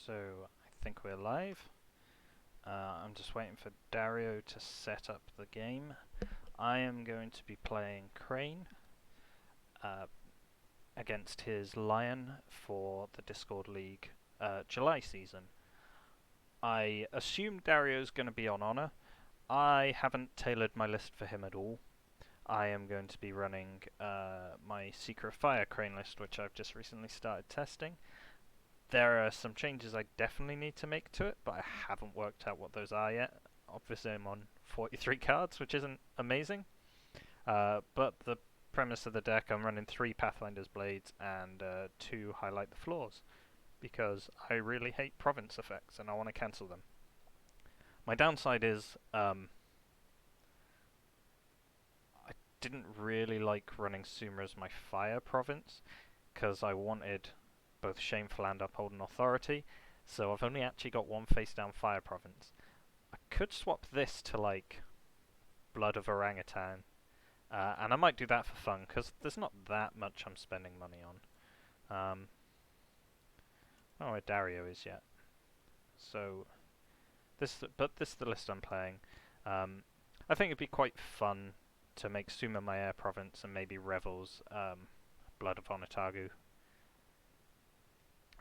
So I think we're live. I'm just waiting for Dario to set up the game. I am going to be playing Crane uh, against his Lion for the Discord League July season. I assume Dario's going to be on Honor. I haven't tailored my list for him at all. I am going to be running my Secret Fire Crane list, which I've just recently started testing. There are some changes I definitely need to make to it, but I haven't worked out what those are yet. Obviously I'm on 43 cards, which isn't amazing. But the premise of the deck, I'm running 3 Pathfinder's Blades and 2 Highlight the Floors, because I really hate province effects and I want to cancel them. My downside is I didn't really like running Sumer as my fire province, because I wanted both Shameful and Upholding Authority, so I've only actually got one face down fire province. I could swap this to like Blood of Orangutan, and I might do that for fun, because there's not that much I'm spending money on. I don't know where Dario is yet. So, this is the list I'm playing. I think it'd be quite fun to make Suma my air province and maybe Revel's Blood of Onatagu.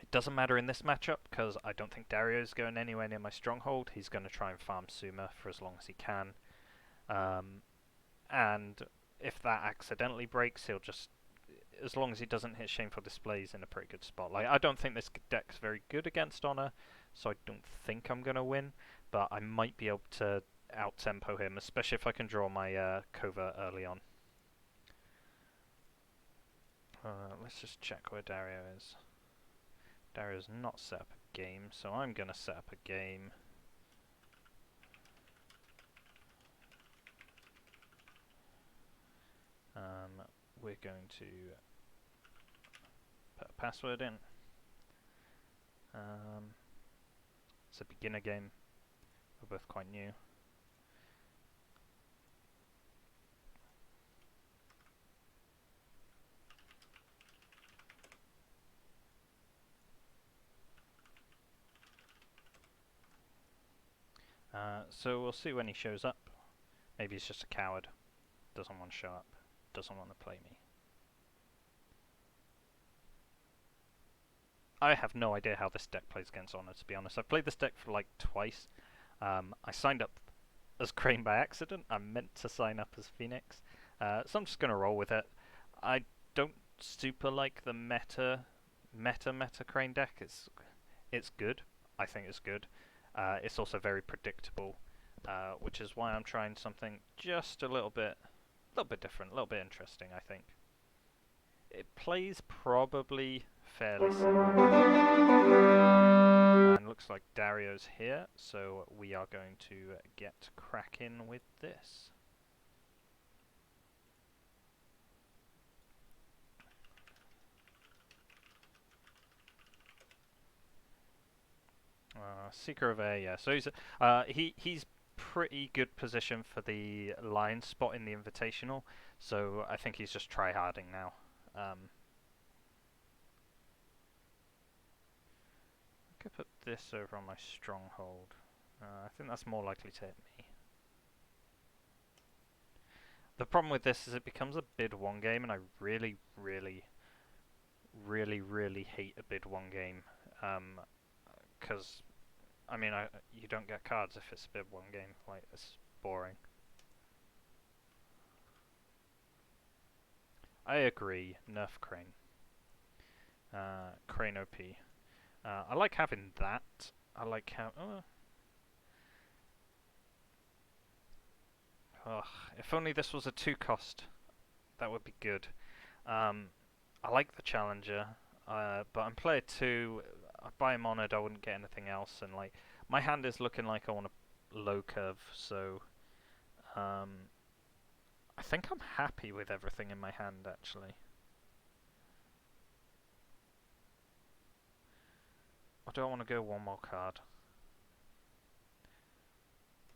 It doesn't matter in this matchup, because I don't think Dario's going anywhere near my stronghold. He's going to try and farm Suma for as long as he can. And if that accidentally breaks, he'll just, as long as he doesn't hit Shameful Displays, in a pretty good spot. Like, I don't think this deck's very good against Honor, so I don't think I'm going to win, but I might be able to out-tempo him, especially if I can draw my covert early on. Let's just check where Dario is. Dario's not set up a game, so I'm going to set up a game. We're going to put a password in. It's a beginner game. We're both quite new. So we'll see when he shows up. Maybe he's just a coward. Doesn't want to show up. Doesn't want to play me. I have no idea how this deck plays against Honor, to be honest. I've played this deck for like twice. I signed up as Crane by accident. I meant to sign up as Phoenix. So I'm just going to roll with it. I don't super like the meta Crane deck. It's good. I think it's good. It's also very predictable, which is why I'm trying something just a little bit different, a little bit interesting, I think. It plays probably fairly similar. And looks like Dario's here, so we are going to get cracking with this. Seeker of Air, yeah. So he's pretty good position for the line spot in the Invitational, so I think he's just try-harding now. I could put this over on my stronghold. I think that's more likely to hit me. The problem with this is it becomes a bid one game, and I really hate a bid one game. Because, I mean, you don't get cards if it's a bid one game. Like, it's boring. I agree. Nerf Crane. Crane OP. I like having that. I like how... if only this was a 2-cost. That would be good. I like the Challenger, but I'm player 2. I buy him Honoured, I wouldn't get anything else, and like my hand is looking like I want a low curve, so I think I'm happy with everything in my hand, actually. Or do I want to go one more card?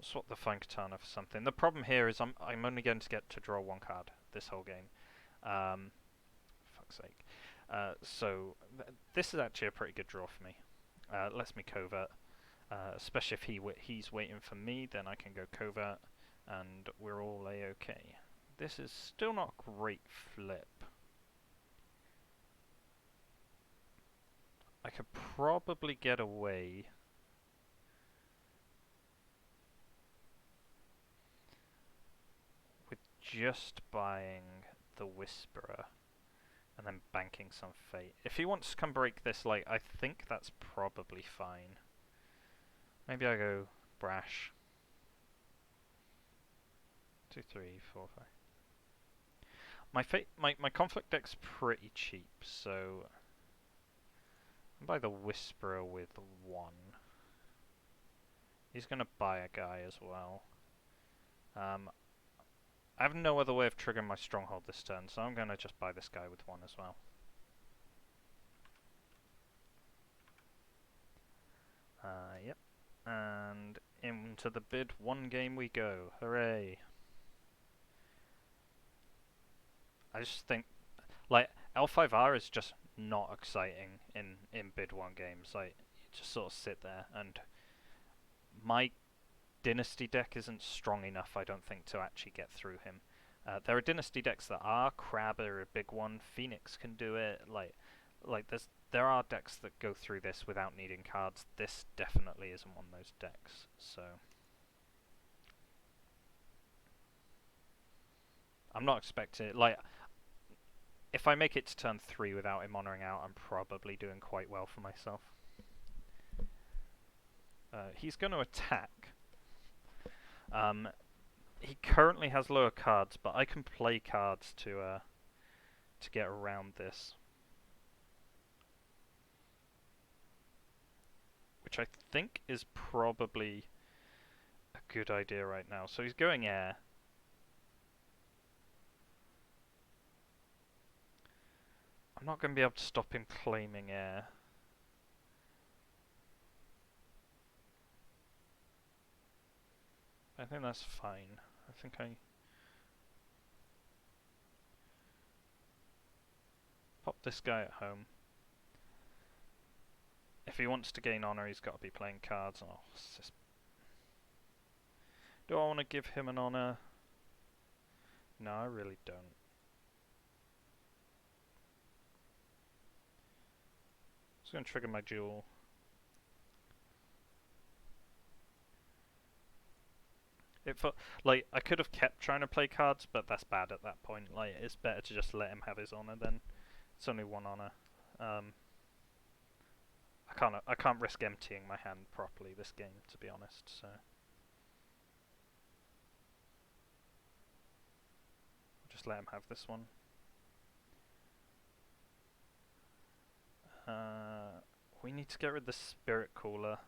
Swap the Fine Katana for something. The problem here is I'm only going to get to draw one card this whole game. Fuck's sake. So this is actually a pretty good draw for me. Lets me covert. Especially if he's waiting for me, then I can go covert, and we're all a-okay. This is still not a great flip. I could probably get away with just buying the Whisperer and then banking some fate. If he wants to come break this, like, I think that's probably fine. Maybe I go brash. 2, 3, 4, 5. My conflict deck's pretty cheap, so I'll buy the Whisperer with 1. He's gonna buy a guy as well. I have no other way of triggering my stronghold this turn, so I'm gonna just buy this guy with 1 as well. Yep. And into the bid 1 game we go. Hooray! I just think, like, L5R is just not exciting in bid 1 games. Like, you just sort of sit there, and my Dynasty deck isn't strong enough, I don't think, to actually get through him. There are Dynasty decks that are. Crab are a big one. Phoenix can do it. There are decks that go through this without needing cards. This definitely isn't one of those decks. So I'm not expecting, like, if I make it to turn 3 without him honoring out, I'm probably doing quite well for myself. He's going to attack. He currently has lower cards, but I can play cards to get around this, which I think is probably a good idea right now. So he's going air. I'm not going to be able to stop him claiming air. I think that's fine. I think I pop this guy at home. If he wants to gain honor, he's got to be playing cards. Oh, do I want to give him an honor? No, I really don't. Just going to trigger my duel. It felt like I could have kept trying to play cards, but that's bad at that point. Like, it's better to just let him have his honor then. It's only 1 honor. I can't risk emptying my hand properly this game, to be honest. So I'll just let him have this one. We need to get rid of the Spirit Cooler.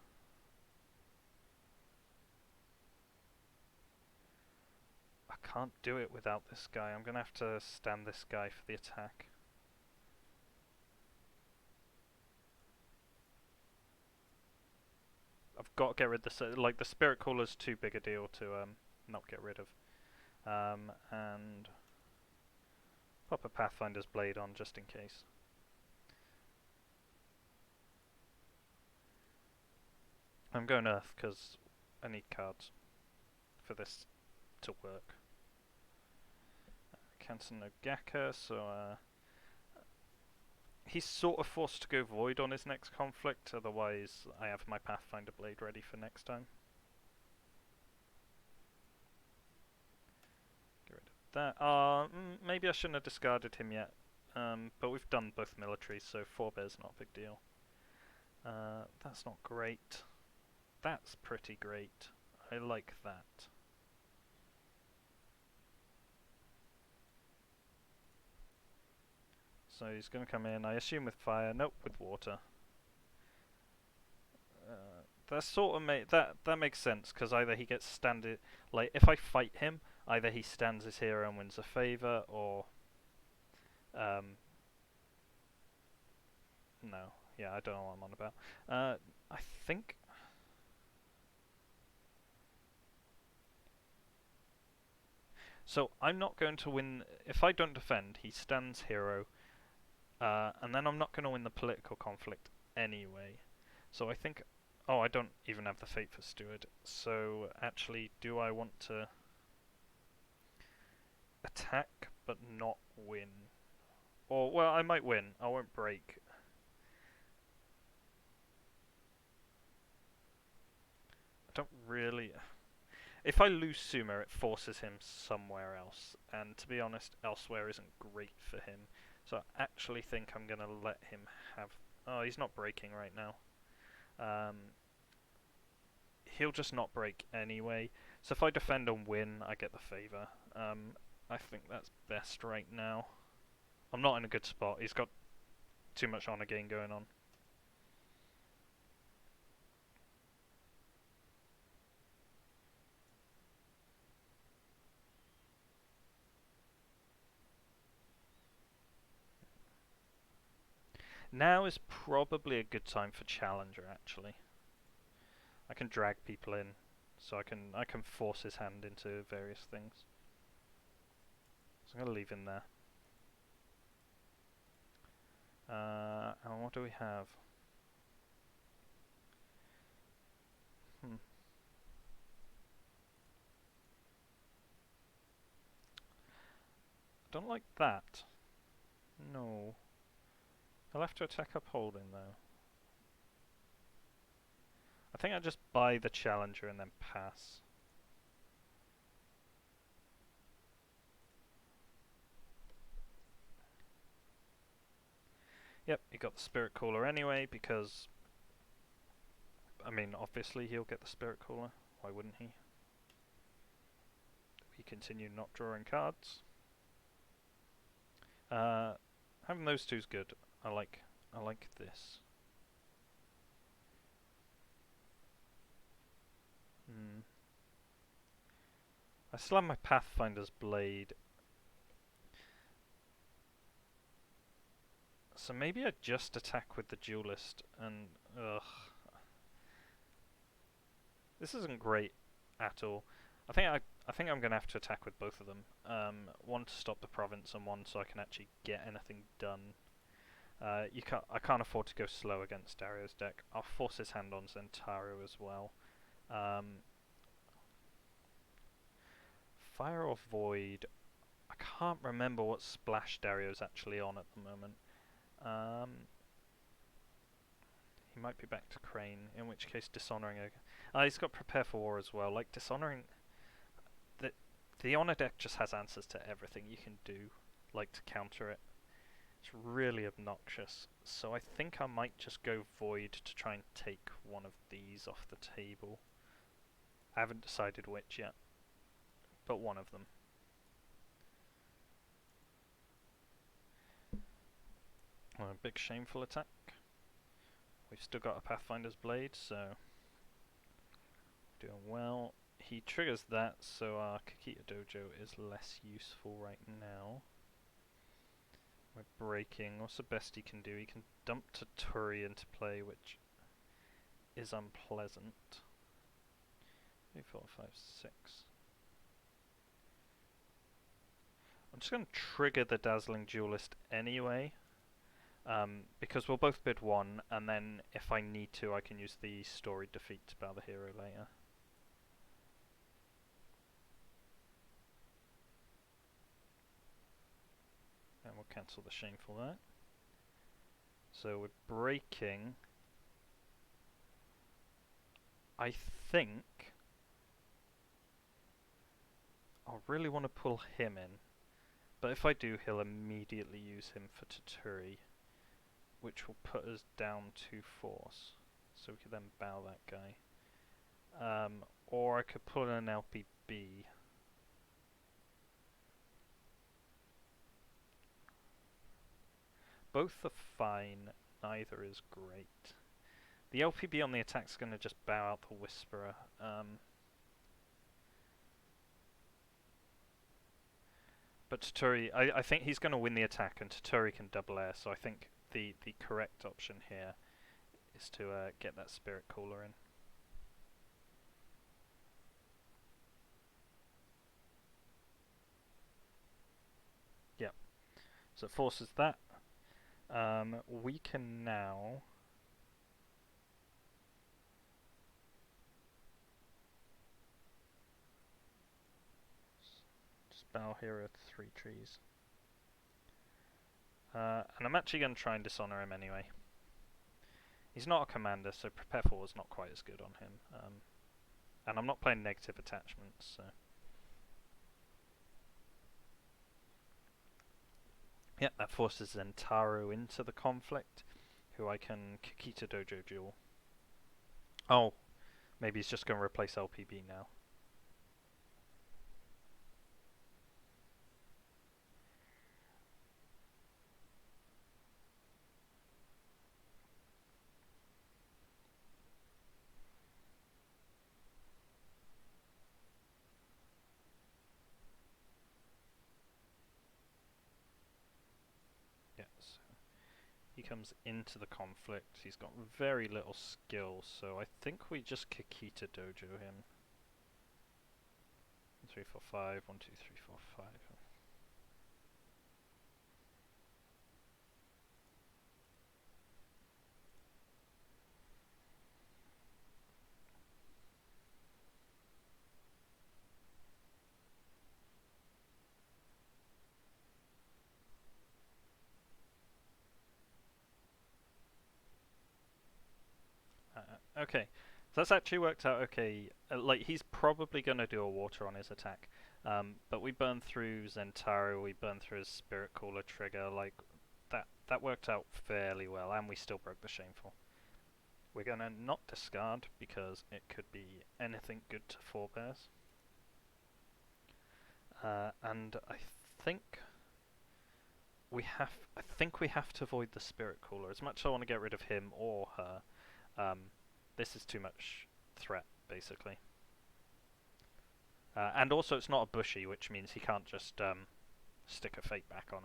I can't do it without this guy. I'm gonna have to stand this guy for the attack. I've got to get rid of this. Like, the Spirit Cooler's too big a deal to not get rid of. And pop a Pathfinder's Blade on just in case. I'm going Earth because I need cards for this to work. Cancel no Gaka, so he's sort of forced to go Void on his next conflict, otherwise I have my Pathfinder Blade ready for next time. Get rid of that. Maybe I shouldn't have discarded him yet, but we've done both militaries, so 4 bear's not a big deal. That's not great. That's pretty great. I like that. So he's going to come in, I assume with fire. Nope, with water. That sort of that makes sense, because either he gets standed, like, if I fight him, either he stands his hero and wins a favor, or no, yeah, I don't know what I'm on about. I think so. I'm not going to win if I don't defend. He stands hero, and then I'm not going to win the political conflict anyway. So I think... Oh, I don't even have the Fate for Steward. So actually, do I want to attack but not win? Or, well, I might win. I won't break. I don't really... If I lose Sumer, it forces him somewhere else. And to be honest, elsewhere isn't great for him. So I actually think I'm going to let him have... Oh, he's not breaking right now. He'll just not break anyway. So if I defend and win, I get the favour. I think that's best right now. I'm not in a good spot. He's got too much honor gain going on. Now is probably a good time for Challenger, actually. I can drag people in, so I can force his hand into various things. So I'm going to leave him there. And what do we have? I don't like that. No. I'll have to attack upholding, though. I think I just buy the Challenger and then pass. Yep, he got the Spirit Cooler anyway, because... I mean, obviously he'll get the Spirit Cooler. Why wouldn't he? We continue not drawing cards. Having those two's good. I like this. I still have my Pathfinder's Blade. So maybe I just attack with the Duelist and... Ugh. This isn't great at all. I think I'm going to have to attack with both of them. One to stop the province and one so I can actually get anything done. I can't afford to go slow against Dario's deck. I'll force his hand on Zentario as well. Fire or Void. I can't remember what splash Dario's actually on at the moment. He might be back to Crane, in which case Dishonouring... he's got Prepare for War as well. Like, Dishonouring... The Honor deck just has answers to everything you can do, like to counter it. It's really obnoxious. So I think I might just go Void to try and take one of these off the table. I haven't decided which yet, but one of them. A big shameful attack. We've still got a Pathfinder's Blade, so doing well. He triggers that, so our Kakita Dojo is less useful right now. We're breaking. What's the best he can do? He can dump Taturi into play, which is unpleasant. 3, 4, 5, 6. I'm just going to trigger the Dazzling Duelist anyway. Because we'll both bid 1, and then if I need to, I can use the Storied Defeat to bow the hero later. And we'll cancel the shameful there. So we're breaking. I think I'll really want to pull him in. But if I do, he'll immediately use him for Taturi, which will put us down to force. So we could then bow that guy. Or I could pull in an LPB. Both are fine, neither is great. The LPB on the attack is going to just bow out the Whisperer. But Taturi, I think he's going to win the attack and Taturi can double air, so I think the correct option here is to get that Spirit Cooler in. Yep. So it forces that. We can now Battle Hero 3 trees. And I'm actually going to try and dishonor him anyway. He's not a commander, so Prepare For is not quite as good on him. And I'm not playing negative attachments, so... Yep, that forces Zentaro into the conflict, who I can Kakita Dojo duel. Oh, maybe he's just going to replace LPB now. Yes. He comes into the conflict. He's got very little skill, so I think we just Kakita Dojo him. 1, 3, 4, 5. 1, 2, 3, 4, 5. Okay, so that's actually worked out okay. Like, he's probably going to do a water on his attack. But we burned through Zentaro, we burned through his Spirit Cooler trigger, like, that worked out fairly well, and we still broke the Shameful. We're going to not discard, because it could be anything good to forebears. And I think we have to avoid the Spirit Cooler. As much as I want to get rid of him or her, this is too much threat, basically. And also it's not a bushy, which means he can't just stick a fate back on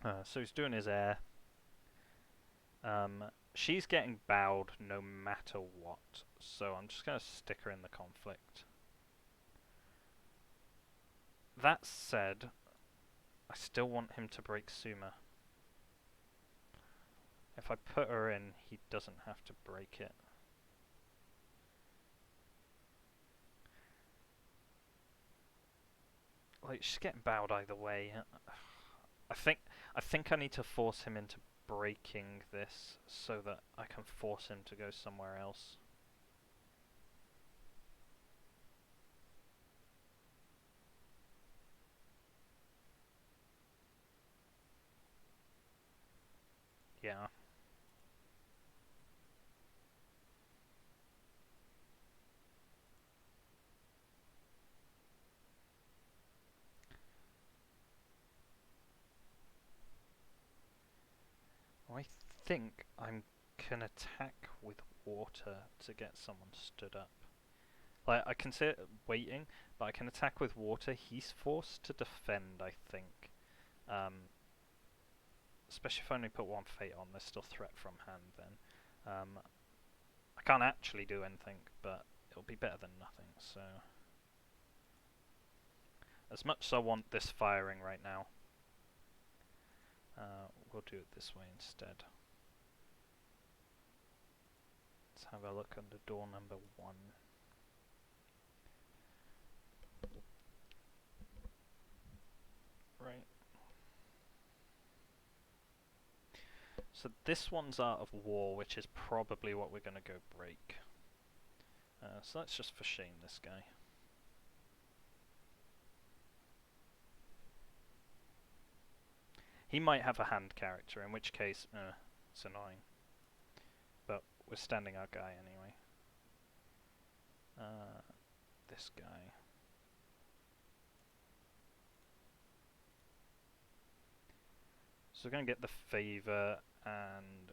her. So he's doing his air. She's getting bowed no matter what, so I'm just going to stick her in the conflict. That said, I still want him to break Suma. If I put her in, he doesn't have to break it. Like, she's getting bowed either way. I think I need to force him into breaking this so that I can force him to go somewhere else. Yeah. I think I can attack with water to get someone stood up. Like, I can see it waiting, but I can attack with water. He's forced to defend, I think. Especially if I only put one fate on, there's still threat from hand then. I can't actually do anything, but it'll be better than nothing, so... As much as I want this firing right now, we'll do it this way instead. Let's have a look under door number 1. Right. So this one's Art of War, which is probably what we're going to go break. So let's just for shame this guy. He might have a hand character, in which case, it's annoying. But we're standing our guy anyway. This guy. So we're going to get the favor, and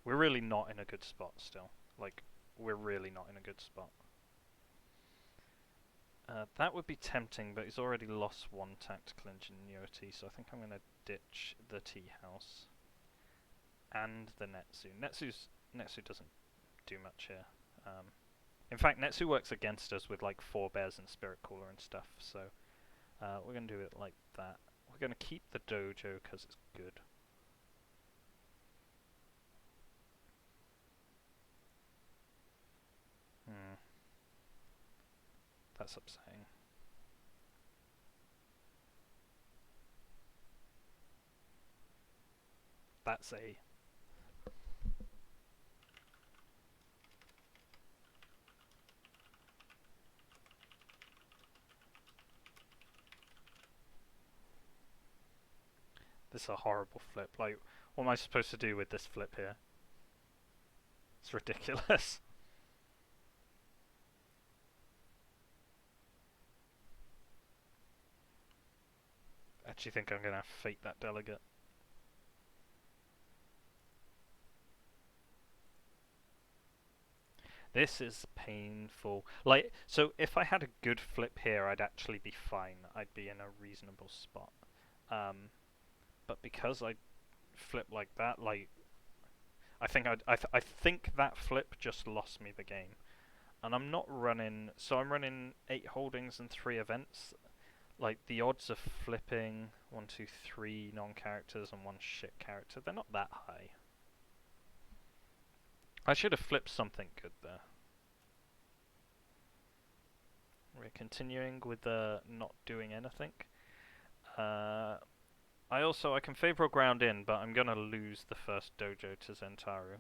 we're really not in a good spot still. Like, we're really not in a good spot. That would be tempting, but he's already lost 1 tactical ingenuity, so I think I'm going to ditch the tea house and the Netsu. Netsu doesn't do much here. In fact, Netsu works against us with like forebears and Spirit Cooler and stuff, so we're going to do it like that. We're we're going to keep the dojo because it's good. That's upsetting. That's a... This is a horrible flip. Like, what am I supposed to do with this flip here? It's ridiculous. I actually think I'm going to fate that delegate. This is painful. Like, so if I had a good flip here, I'd actually be fine. I'd be in a reasonable spot. But because I flip like that, like, I think that flip just lost me the game. And I'm not running, so I'm running 8 holdings and 3 events. Like, the odds of flipping 1, 2, 3 non-characters and 1 shit character, they're not that high. I should have flipped something good there. We're continuing with not doing anything. I can favour ground in, but I'm gonna lose the first dojo to Zentaru.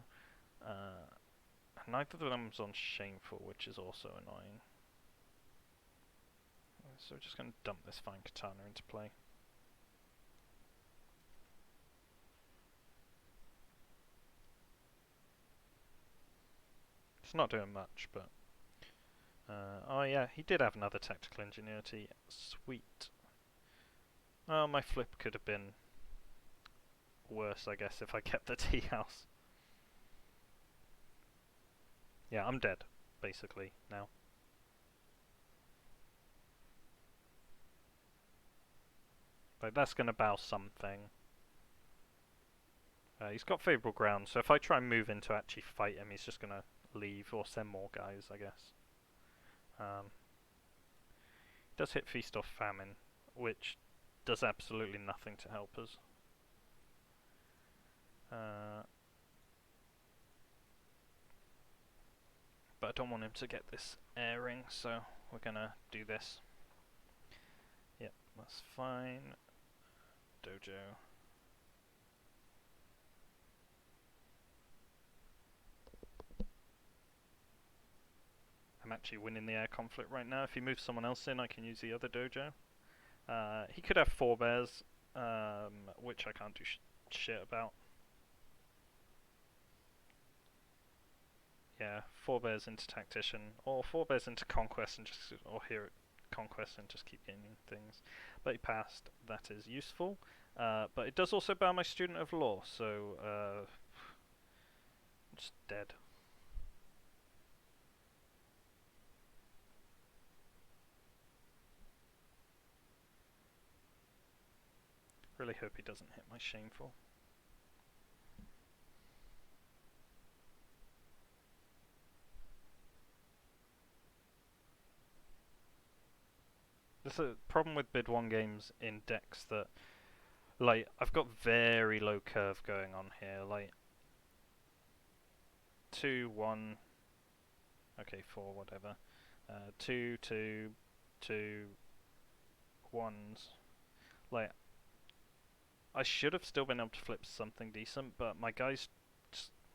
Neither of them's on Shameful, which is also annoying. So we're just gonna dump this fine katana into play. It's not doing much, but... oh yeah, he did have another tactical ingenuity. Sweet. Well, my flip could have been worse, I guess, if I kept the tea house. Yeah, I'm dead, basically, now. Like, that's gonna bow something. He's got favourable ground, so if I try and move in to actually fight him, he's just gonna leave or send more guys, I guess. He does hit Feast or Famine, which does absolutely nothing to help us. But I don't want him to get this airing, so we're gonna do this. Yep, that's fine. Dojo. I'm actually winning the air conflict right now. If he moves someone else in, I can use the other dojo. He could have 4 bears, which I can't do shit about. Yeah, 4 bears into Tactician, or 4 bears into Conquest, and just, or here at Conquest and just keep gaining things. But he passed, that is useful. But it does also bow my Student of Law, so I'm just dead. Really hope he doesn't hit my Shameful. There's a problem with bid 1 games in decks that, like, I've got very low curve going on here, like 2, 1, okay, 4, whatever, 2, 2, 2, 1s, like, I should have still been able to flip something decent, but my guys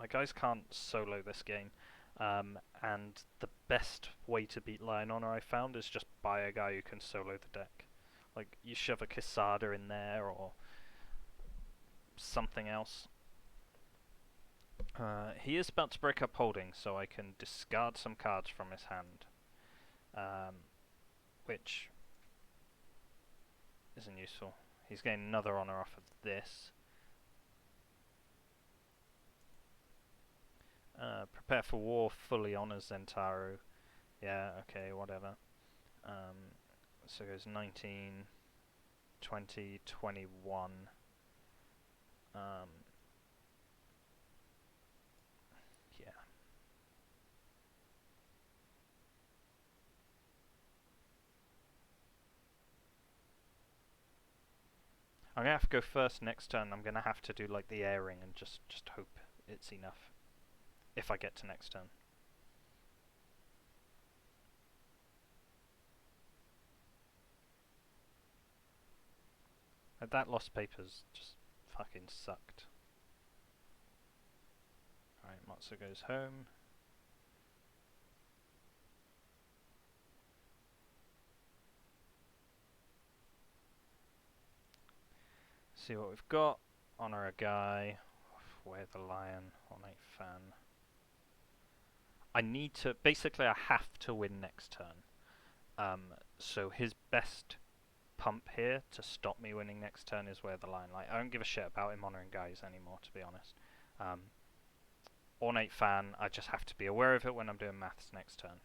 can't solo this game. And the best way to beat Lion Honor I found is just buy a guy who can solo the deck. Like, you shove a Quesada in there or something else. He is about to break up holding, so I can discard some cards from his hand. Which isn't useful. He's getting another honor off of this. Prepare for war fully honors Zentaru. Yeah, okay, whatever. So it goes 19, 20, 21. Yeah. I'm gonna have to go first next turn. I'm gonna have to do like the airing and just hope it's enough if I get to next turn. That lost paper's just fucking sucked. Alright, Matsu goes home. See what we've got. Honor a guy. Wear the lion. Ornate fan. I need to... Basically, I have to win next turn. So his best pump here to stop me winning next turn is Wear the Lion. Like, I don't give a shit about him honouring guys anymore, to be honest. Ornate fan, I just have to be aware of it when I'm doing maths next turn.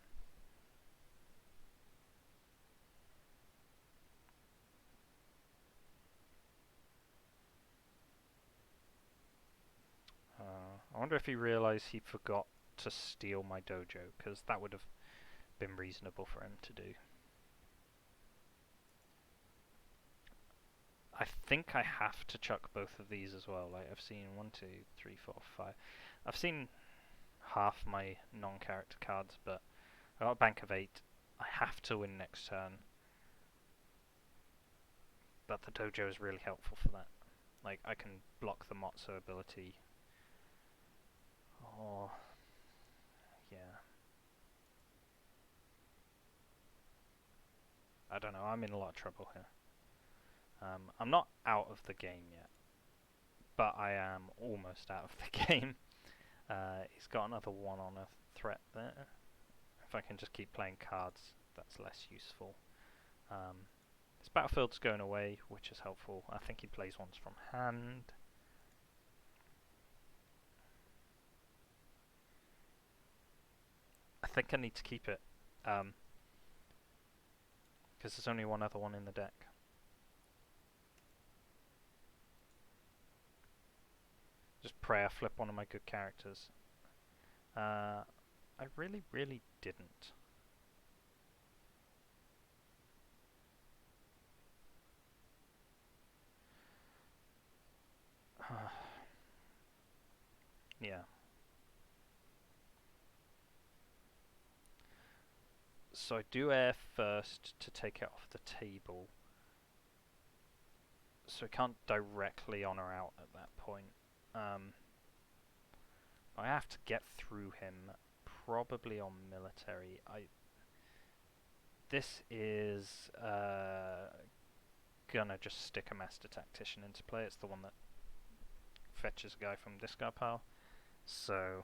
I wonder if he realised he forgot to steal my dojo, because that would have been reasonable for him to do. I think I have to chuck both of these as well. Like, I've seen 1, 2, 3, 4, 5. I've seen half my non-character cards, but I got a bank of 8. I have to win next turn. But the dojo is really helpful for that. Like, I can block the Motso ability. Oh, yeah. I don't know, I'm in a lot of trouble here. I'm not out of the game yet, but I am almost out of the game. He's got another 1 on a threat there. If I can just keep playing cards, that's less useful. His battlefield's going away, which is helpful. I think he plays ones from hand. I think I need to keep it, because there's only one other one in the deck. Just pray I flip one of my good characters. I really, really didn't. Yeah. So I do air first to take it off the table. So I can't directly honor out at that point. I have to get through him, probably on military. This is gonna just stick a Master Tactician into play. It's the one that fetches a guy from discard pile. So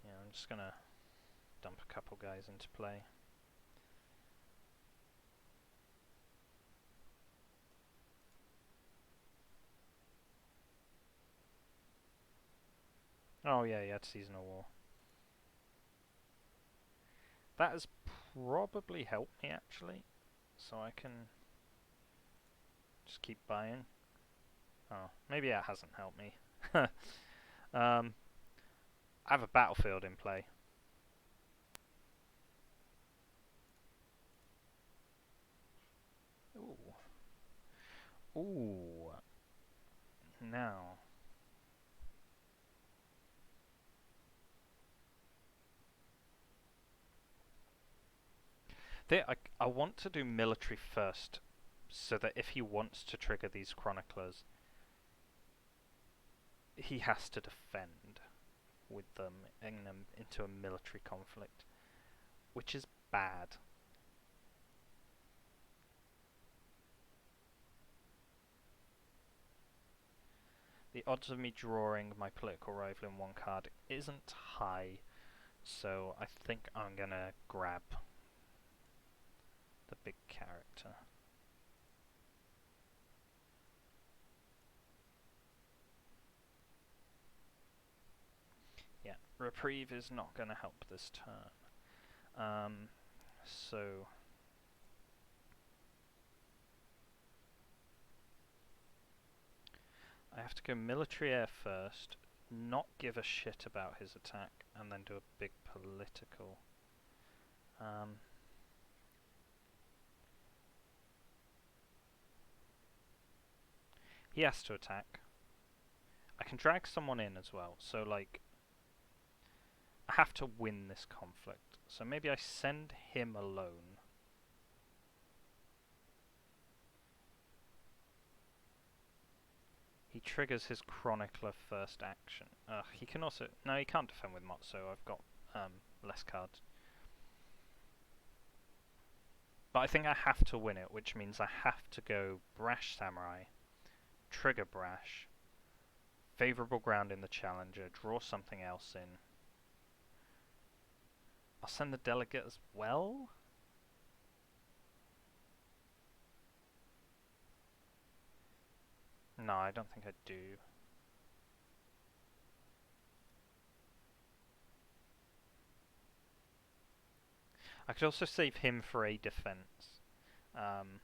yeah, I'm just gonna dump a couple guys into play. Oh yeah, he had Seasonal War. That has probably helped me actually, so I can just keep buying. Oh, maybe that hasn't helped me. I have a battlefield in play. Ooh. Ooh. Now. I want to do military first, so that if he wants to trigger these chroniclers, he has to defend with them into a military conflict, which is bad. The odds of me drawing my political rival in one card isn't high, so I think I'm gonna grab the big character. Yeah, Reprieve is not gonna help this turn. So I have to go military air first, not give a shit about his attack, and then do a big political. He has to attack. I can drag someone in as well, so like I have to win this conflict. So maybe I send him alone. He triggers his Chronicler first action. He can also... No, he can't defend with Motso. I've got less cards. But I think I have to win it, which means I have to go Brash Samurai, trigger Brash, favourable ground in the Challenger, draw something else in. I'll send the Delegate as well? No, I don't think I do. I could also save him for a defense. Hmm.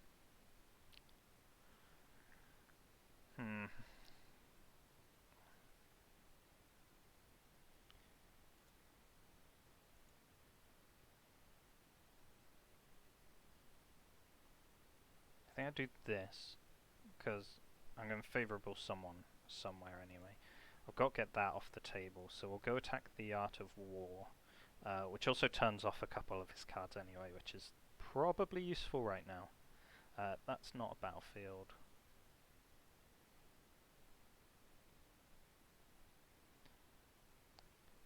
I think I do this, because I'm going to favourable someone somewhere anyway. I've got to get that off the table, so we'll go attack the Art of War, which also turns off a couple of his cards anyway, which is probably useful right now. That's not a battlefield.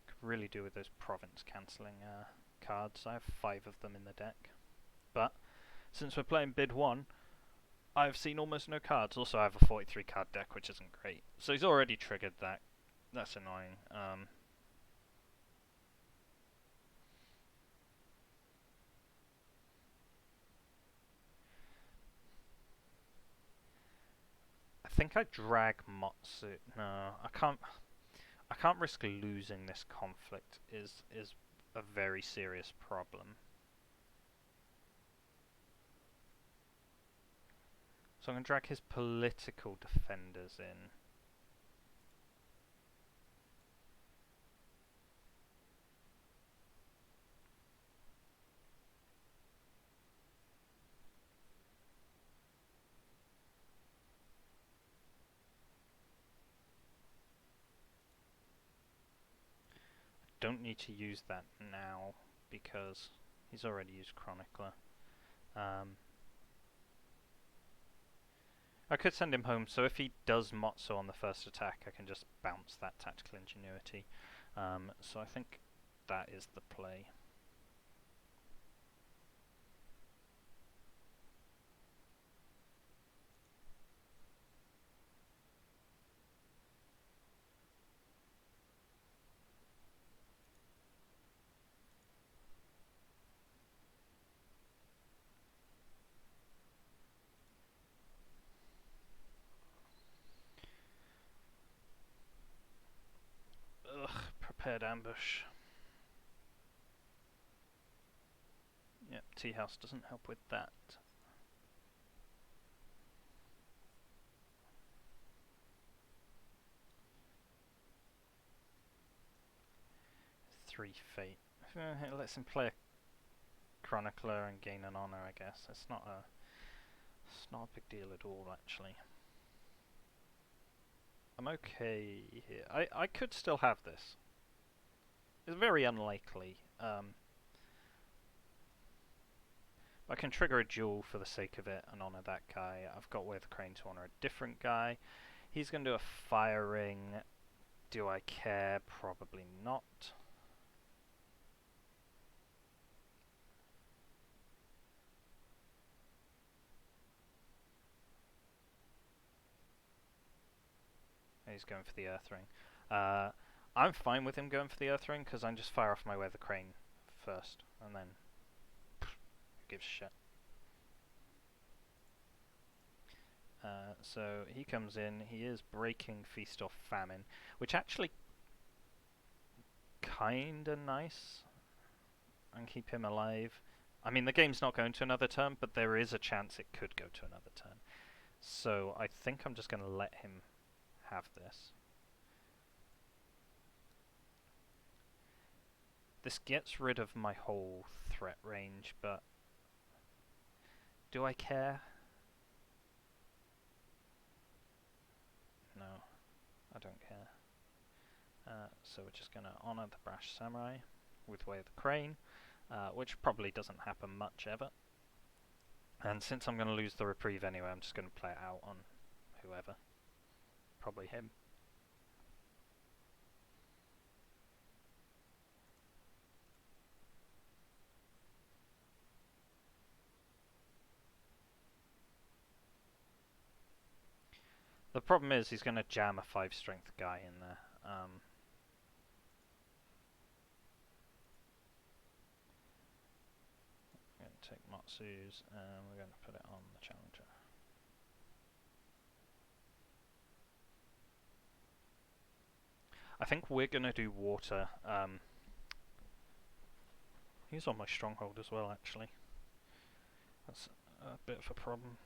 Could really do with those province cancelling cards. I have 5 of them in the deck. But since we're playing bid 1, I've seen almost no cards. Also, I have a 43 card deck, which isn't great. So he's already triggered that. That's annoying. I think I drag Motsu. No, I can't. I can't risk losing this conflict. Is a very serious problem. So I'm going to drag his political defenders in. Don't need to use that now because he's already used Chronicler. I could send him home, so if he does Motso on the first attack, I can just bounce that Tactical Ingenuity. So I think that is the play. Ugh, prepared ambush. Yep, Tea House doesn't help with that. Three fate. It lets him play a Chronicler and gain an honor, I guess. It's not a big deal at all, actually. I'm okay here. I could still have this. It's very unlikely. I can trigger a duel for the sake of it and honor that guy. I've got Way of the Crane to honor a different guy. He's going to do a firing. Do I care? Probably not. He's going for the Earth Ring. I'm fine with him going for the Earth Ring because I'm just fire off my Way of the Crane first, and then who gives a shit. So he comes in, he is breaking Feast or Famine, which actually kinda nice, and keep him alive. I mean, the game's not going to another turn, but there is a chance it could go to another turn. So I think I'm just going to let him have this. This gets rid of my whole threat range, but do I care? No, I don't care. So we're just going to honor the Brash Samurai with Way of the Crane, which probably doesn't happen much ever. And since I'm going to lose the reprieve anyway, I'm just going to play it out on whoever. Probably him. The problem is he's going to jam a 5 strength guy in there. We're going to take Matsu's and we're going to put it on the challenger. I think we're going to do water. He's on my stronghold as well, actually. That's a bit of a problem.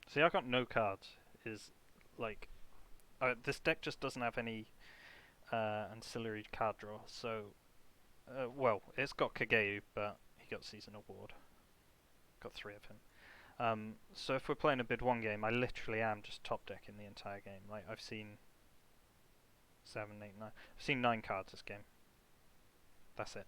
See, I got no cards. Is like this deck just doesn't have any ancillary card draw. So, well, it's got Kageu, but he got Season Award. Got 3 of him. So if we're playing a bid 1 game, I literally am just top decking the entire game. Like I've seen 7, 8, 9. I've seen 9 cards this game. That's it.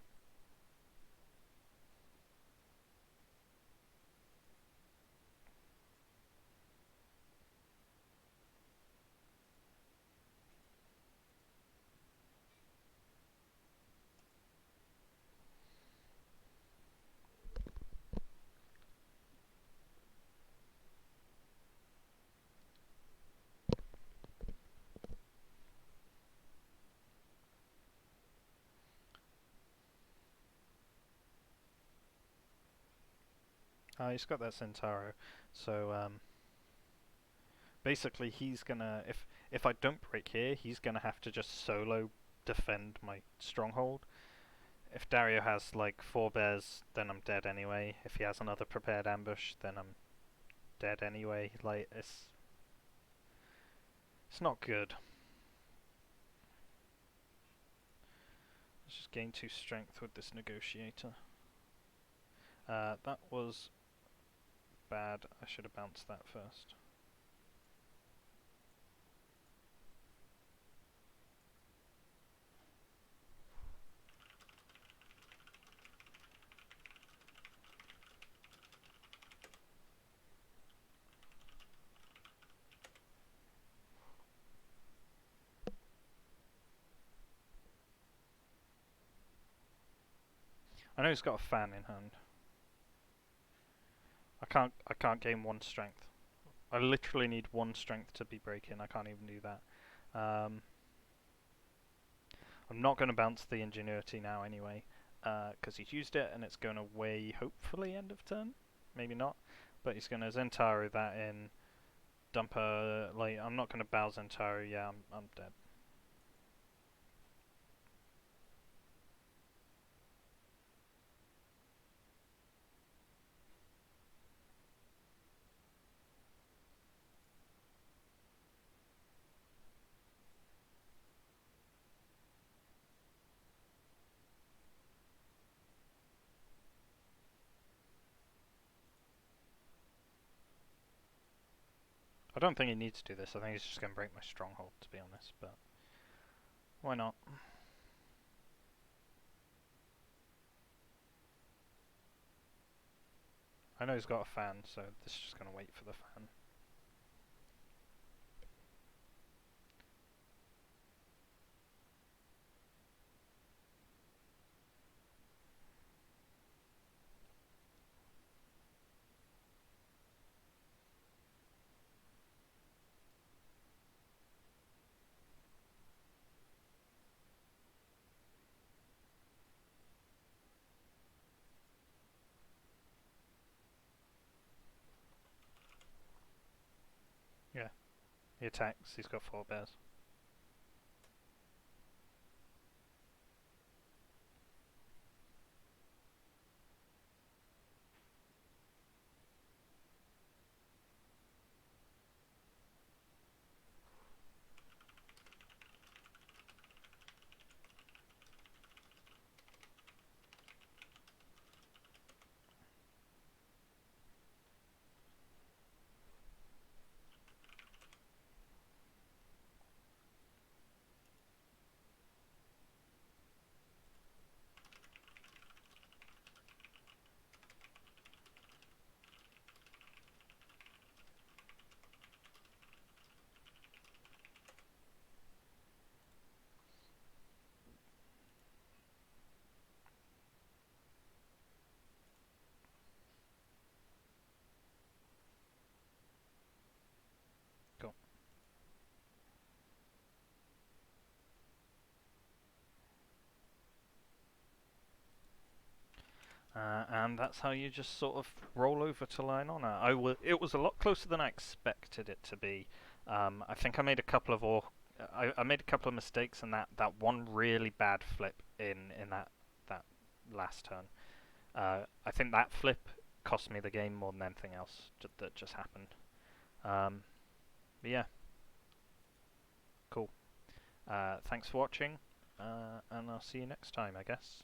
He's got that Centauro, so basically he's gonna, if I don't break here, he's gonna have to just solo defend my stronghold. If Dario has like 4 bears, then I'm dead anyway. If he has another prepared ambush, then I'm dead anyway. Like it's not good. Let's just gain 2 strength with this negotiator. That was bad. I should have bounced that first. I know he's got a fan in hand. I can't gain 1 strength. I literally need 1 strength to be breaking. I can't even do that. I'm not going to bounce the ingenuity now anyway, because he's used it and it's going away hopefully end of turn. Maybe not, but he's going to Zentaro that in, dump a, like, I'm not going to bow Zentaro, yeah, I'm dead. I don't think he needs to do this. I think he's just going to break my stronghold, to be honest, but why not? I know he's got a fan, so this is just going to wait for the fan. Yeah, he attacks, he's got 4 bears. and that's how you just sort of roll over to line honor. It was a lot closer than I expected it to be. I think I made a couple of I made a couple of mistakes, and that one really bad flip in that last turn. I think that flip cost me the game more than anything else that just happened. But yeah, cool. Thanks for watching, and I'll see you next time, I guess.